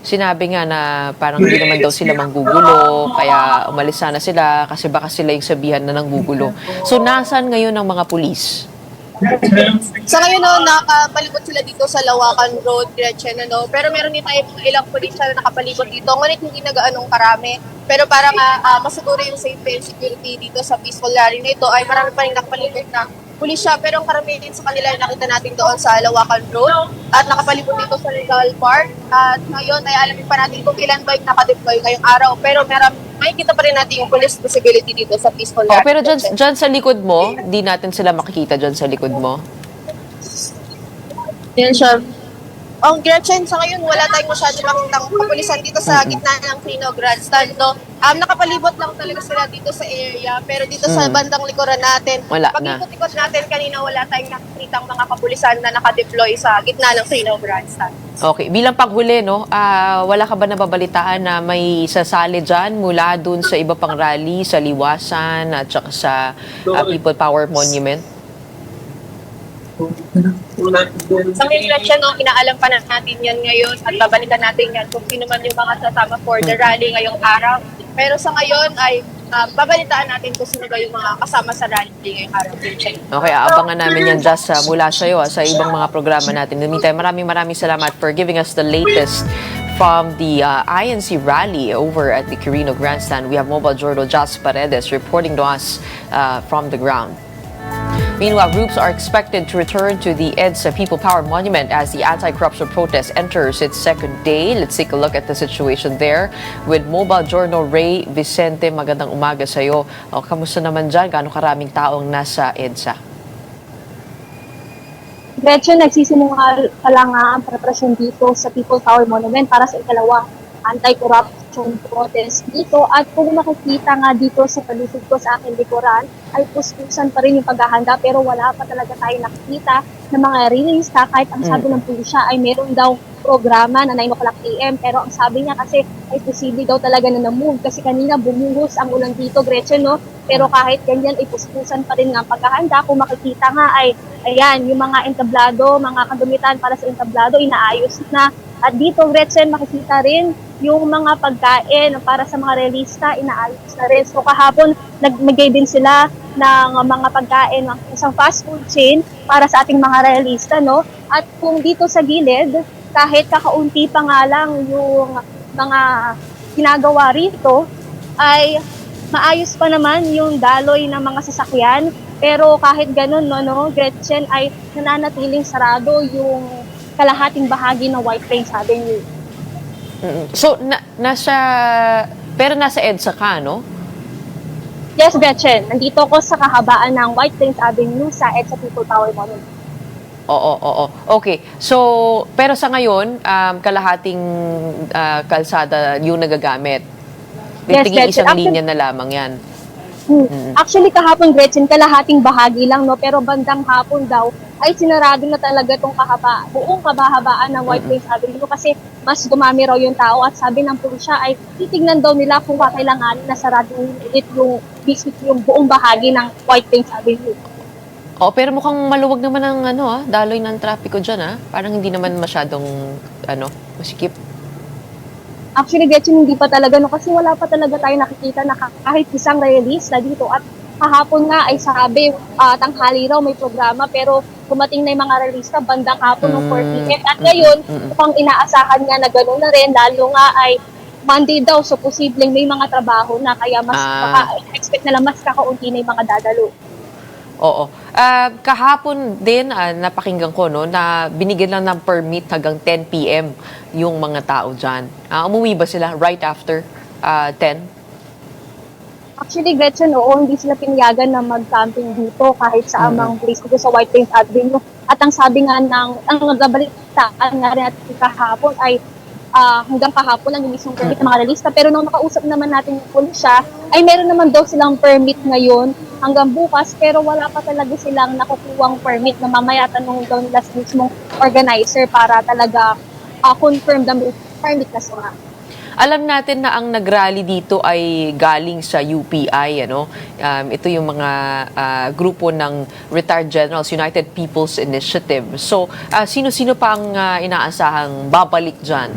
sinabi nga na parang hindi naman daw sila manggugulo, kaya umalis sana sila kasi baka sila yung sabihan na nanggugulo. So, nasaan ngayon ang mga pulis? Sa ngayon, nakapalibot sila dito sa Lawakan Road, Gretchen, pero meron din tayo ilang pulisya na nakapalibot dito. Ngunit hindi na gaanong karami. Pero para masiguro yung safety and security dito sa peaceful rally na ito, ay marami pa rin nakapalibot na pulisya. Pero ang karamihan din sa kanila ay nakita natin doon sa Lawakan Road at nakapalibot dito sa Legal Park. At ngayon ay alamin pa natin kung ilan ba yung nakadeploy ngayong araw. Pero makikita pa rin natin yung police visibility dito sa peaceful rally. Pero dyan sa likod mo, di natin sila makikita dyan sa likod mo. Yan siya. Gretchen, sa ngayon wala tayong masyado makitang kapulisan dito sa gitna ng Quino Grandstand, no? Nakapalibot lang talaga sila dito sa area, pero dito sa bandang likuran natin, Wala na. pag-ikot-ikot natin kanina, wala tayong nakikitang mga kapulisan na nakadeploy sa gitna ng Quino Grandstand. Okay, bilang paghuli, no, wala ka ba nababalitaan na may sasali dyan mula dun sa iba pang rally, sa Liwasan at saka sa People Power Monument? Sa ngayon, Gretchen, inaalam pa natin yan ngayon at babalikan natin yan kung sino man yung mga sasama for the rally ngayong araw. Pero sa ngayon ay babalitaan natin kung sino ba yung mga kasama sa rally ngayong araw, Gretchen. Okay, aabangan namin yan, Jess, mula sa'yo, sa ibang mga programa natin. In the meantime, maraming salamat for giving us the latest from the INC rally over at the Quirino Grandstand. We have Mobile Journal Jas Paredes reporting to us from the ground. Meanwhile, groups are expected to return to the EDSA People Power Monument as the anti-corruption protest enters its second day. Let's take a look at the situation there with Mobile Journal Ray Vicente. Magandang umaga sa iyo. Kamusta naman dyan? Gaano karaming taong nasa EDSA? Gretchen, nagsisimula pa lang ang preparasyon dito sa People Power Monument para sa ikalawang anti-corruption protest dito. At kung makikita nga dito sa paligid ko sa aking likuran, ay puspusan pa rin yung paghahanda pero wala pa talaga tayo nakikita ng mga relista kahit ang sabi ng pulisya ay meron daw programa na 9 o'clock AM pero ang sabi niya kasi ay posible daw talaga na na-move kasi kanina bumuhos ang ulan dito, Gretchen, no? Pero kahit ganyan ay puspusan pa rin nga ang paghahanda. Kung makikita nga ay ayan, yung mga entablado, mga kadumitan para sa entablado inaayos na. At dito, Gretchen, makikita rin yung mga pagkain para sa mga relista, inaayos na rin. So kahapon, nagmigay din sila ng mga pagkain ng isang fast food chain para sa ating mga realista, no? At kung dito sa gilid, kahit kakaunti pa nga lang yung mga ginagawa rito, ay maayos pa naman yung daloy ng mga sasakyan. Pero kahit ganun, no, Gretchen, ay nananatiling sarado yung kalahating bahagi ng White Plains Avenue. So, nasa EDSA ka, no? Yes, Gretchen. Nandito ko sa kahabaan ng White Plains Avenue sa EDSA People Power Monument. Oo. Okay. So, pero sa ngayon, kalahating kalsada yung nagagamit. Yes, Tingin isang Gretchen. linya na lamang yan. Actually, kahapon, Gretchen, kalahating bahagi lang, no? Pero bandang hapon daw, ay sinarado na talaga itong buong kabahabaan ng White Plains Avenue kasi mas dumami raw yung tao at sabi ng pulisya ay titignan daw nila kung kakailanganin na sarado ulit yung buong bahagi ng White Plains Avenue. Pero mukhang maluwag naman ang daloy ng trapiko dyan, Parang hindi naman masyadong masikip. Actually, Gretchen, hindi pa talaga, no? Kasi wala pa talaga tayo nakikita na kahit isang realista dito. At kahapon nga ay sabi, tanghali raw may programa, pero dumating na yung mga realista bandang hapon ng 4 p.m. At ngayon, mukhang inaasahan nga na gano'n na rin, lalo nga ay Monday daw, so posibleng may mga trabaho na, kaya mas expect na lang mas kakaunti na yung mga dadalo. Oo. Kahapon din, napakinggan ko, no, na binigyan lang ng permit hanggang 10 p.m. yung mga tao dyan. Umuwi ba sila right after 10? Actually, Gretchen, hindi sila pinayagan na mag-camping dito kahit sa amang place dito sa White Plains Avenue. At ang sabi nga ang saan nga rin natin kahapon ay hanggang kahapon lang yung mismong permit na mga lista. Pero nung nakausap naman natin yung pulisya, ay meron naman daw silang permit ngayon hanggang bukas, pero wala pa talaga silang nakukuhang permit na mamaya tanong daw nila sa mismong organizer para talaga confirm the permit na sila. Alam natin na ang nagrally dito ay galing sa UPI, ano? Ito yung mga grupo ng Retired Generals United People's Initiative. So, sino-sino pa ang inaasahang babalik dyan?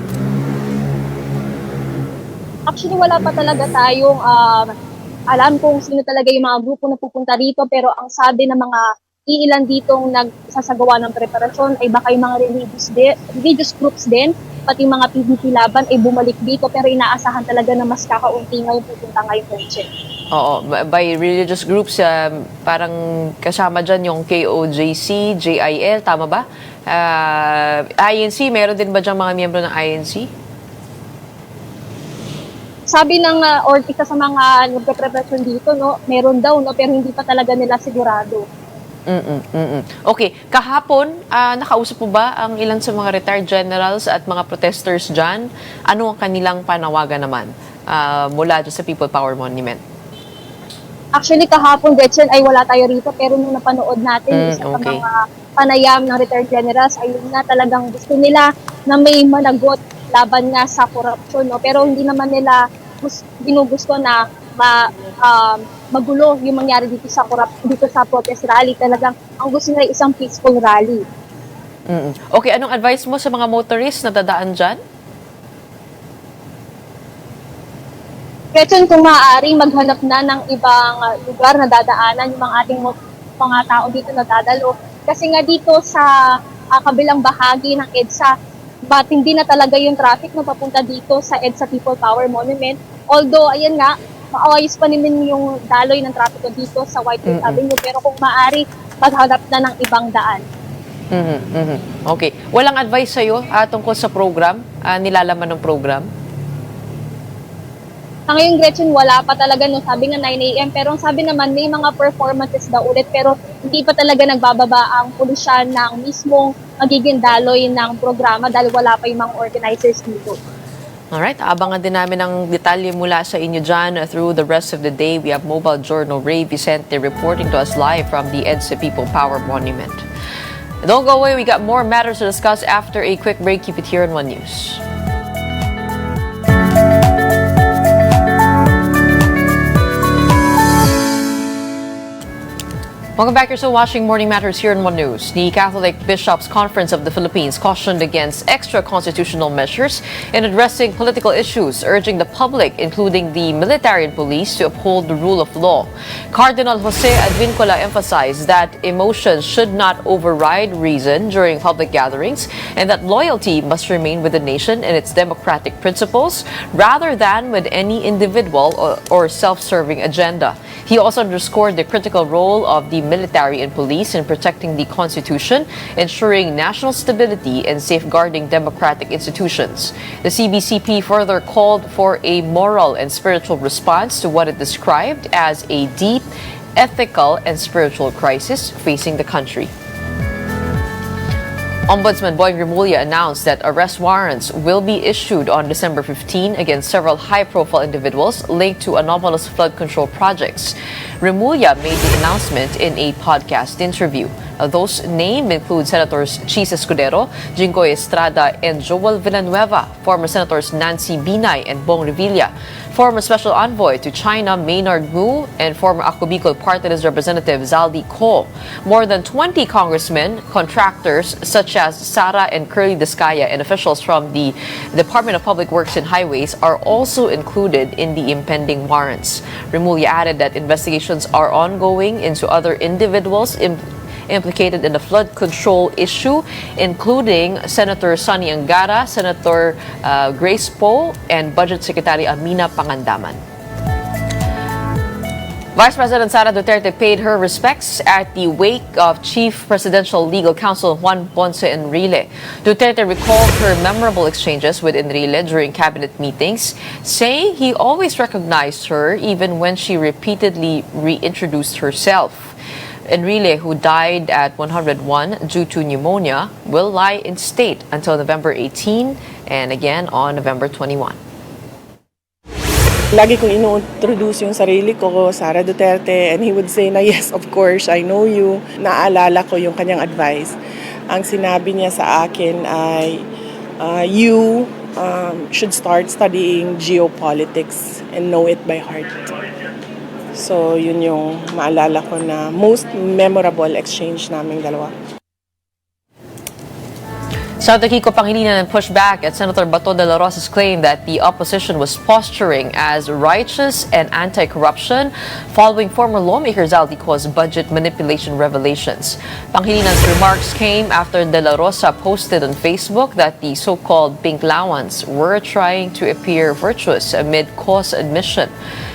Actually, wala pa talaga tayong alam kung sino talaga yung mga grupo na pupunta dito, pero ang sabi ng mga iilan ditong nagsasagawa ng preparasyon ay baka yung mga religious groups din, pati yung mga PDP laban ay bumalik dito, pero inaasahan talaga na mas kakaunti ngayon pupunta ngayong Wednesday. Oo, by religious groups, parang kasama dyan yung KOJC, JIL, tama ba? INC, meron din ba dyan mga miyembro ng INC? Sabi ng or isa sa mga nagpe-preparasyon dito, no, meron daw, no, pero hindi pa talaga nila sigurado. Okay, kahapon, nakausap mo ba ang ilan sa mga retired generals at mga protesters dyan? Ano ang kanilang panawagan naman mula dyan sa People Power Monument? Actually, kahapon, Gretchen, ay wala tayo rito, pero nung napanood natin, isa sa mga panayam ng retired generals, ayun nga talagang gusto nila na may managot laban nga sa korupsyon, no? Pero hindi naman nila ginugusto na magulo yung mangyari dito sa protest rally. Talagang ang gusto nila isang peaceful rally. Okay, anong advice mo sa mga motorists na dadaan dyan? Gretchen, kung maaari, maghanap na ng ibang lugar na dadaanan yung mga ating mga tao dito na dadalo. Kasi nga dito sa kabilang bahagi ng EDSA, hindi na talaga yung traffic na papunta dito sa EDSA People Power Monument. Although, ayan nga, maayos pa naman yung daloy ng trapiko dito sa White House Avenue, pero kung maaari, maghanap na ng ibang daan. Okay. Walang advice sa'yo tungkol sa program, nilalaman ng program? Sa ngayon, Gretchen, wala pa talaga, no, sabi nga 9 a.m. Pero ang sabi naman, may mga performances daw ulit, pero hindi pa talaga nagbababa ang pulisya ng mismong magiging daloy ng programa dahil wala pa yung mga organizers dito. Alright, abangan din namin ang detalye mula sa inyo dyan through the rest of the day. We have Mobile Journal Ray Vicente reporting to us live from the EDSA People Power Monument. Don't go away, we got more matters to discuss after a quick break. Keep it here on One News. Welcome back. You're still watching Morning Matters here in One News. The Catholic Bishops' Conference of the Philippines cautioned against extra-constitutional measures in addressing political issues, urging the public, including the military and police, to uphold the rule of law. Cardinal Jose Advincola emphasized that emotions should not override reason during public gatherings and that loyalty must remain with the nation and its democratic principles rather than with any individual or self-serving agenda. He also underscored the critical role of the military and police in protecting the Constitution, ensuring national stability, and safeguarding democratic institutions. The CBCP further called for a moral and spiritual response to what it described as a deep ethical and spiritual crisis facing the country. Ombudsman Boying Remulla announced that arrest warrants will be issued on December 15 against several high-profile individuals linked to anomalous flood control projects. Remulla made the announcement in a podcast interview. Those named include Senators Chis Escudero, Jinggoy Estrada, and Joel Villanueva, former Senators Nancy Binay and Bong Revilla, former Special Envoy to China Maynard Mu, and former Ako Bicol Party List Representative Zaldi Ko. More than 20 congressmen, contractors such as Sara and Curly Discaya, and officials from the Department of Public Works and Highways are also included in the impending warrants. Remulla added that investigations are ongoing into other individuals implicated in the flood control issue, including Senator Sonny Angara, Senator Grace Poe, and Budget Secretary Amina Pangandaman. Vice President Sara Duterte paid her respects at the wake of Chief Presidential Legal Counsel Juan Ponce Enrile. Duterte recalled her memorable exchanges with Enrile during cabinet meetings, saying he always recognized her even when she repeatedly reintroduced herself. Enrile, who died at 101 due to pneumonia, will lie in state until November 18 and again on November 21. Lagi kong ino-introduce yung sarili ko, Sara Duterte, and he would say na, yes, of course, I know you. Naalala ko yung kanyang advice. Ang sinabi niya sa akin ay, you should start studying geopolitics and know it by heart. So, yun yung maalala ko na most memorable exchange naming dalawa. Senator Kiko Pangilinan pushed back at Senator Bato de la Rosa's claim that the opposition was posturing as righteous and anti-corruption following former lawmaker Zaldi Co's budget manipulation revelations. Pangilinan's remarks came after de la Rosa posted on Facebook that the so-called pink lawans were trying to appear virtuous amid Co's admission.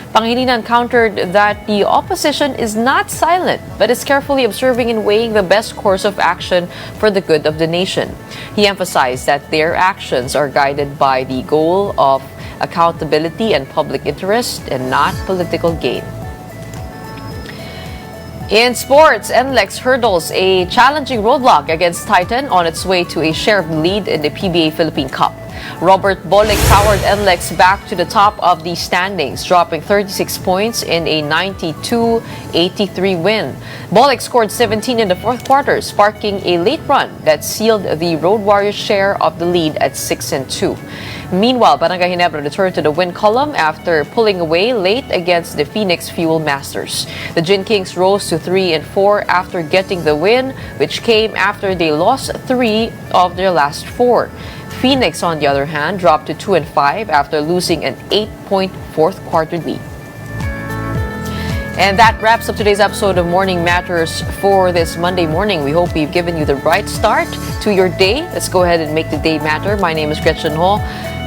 Pangilinan countered that the opposition is not silent but is carefully observing and weighing the best course of action for the good of the nation. He emphasized that their actions are guided by the goal of accountability and public interest and not political gain. In sports, NLEX hurdles a challenging roadblock against Titan on its way to a share of the lead in the PBA Philippine Cup. Robert Bolick powered NLEX back to the top of the standings, dropping 36 points in a 92-83 win. Bolick scored 17 in the fourth quarter, sparking a late run that sealed the Road Warriors' share of the lead at 6-2. Meanwhile, Barangay Ginebra returned to the win column after pulling away late against the Phoenix Fuel Masters. The Gin Kings rose to 3-4 after getting the win, which came after they lost 3 of their last 4. Phoenix, on the other hand, dropped to 2-5 after losing an 8-point fourth quarter lead. And that wraps up today's episode of Morning Matters for this Monday morning. We hope we've given you the right start to your day. Let's go ahead and make the day matter. My name is Gretchen Ho.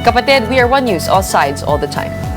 Kapatid, we are One News, all sides, all the time.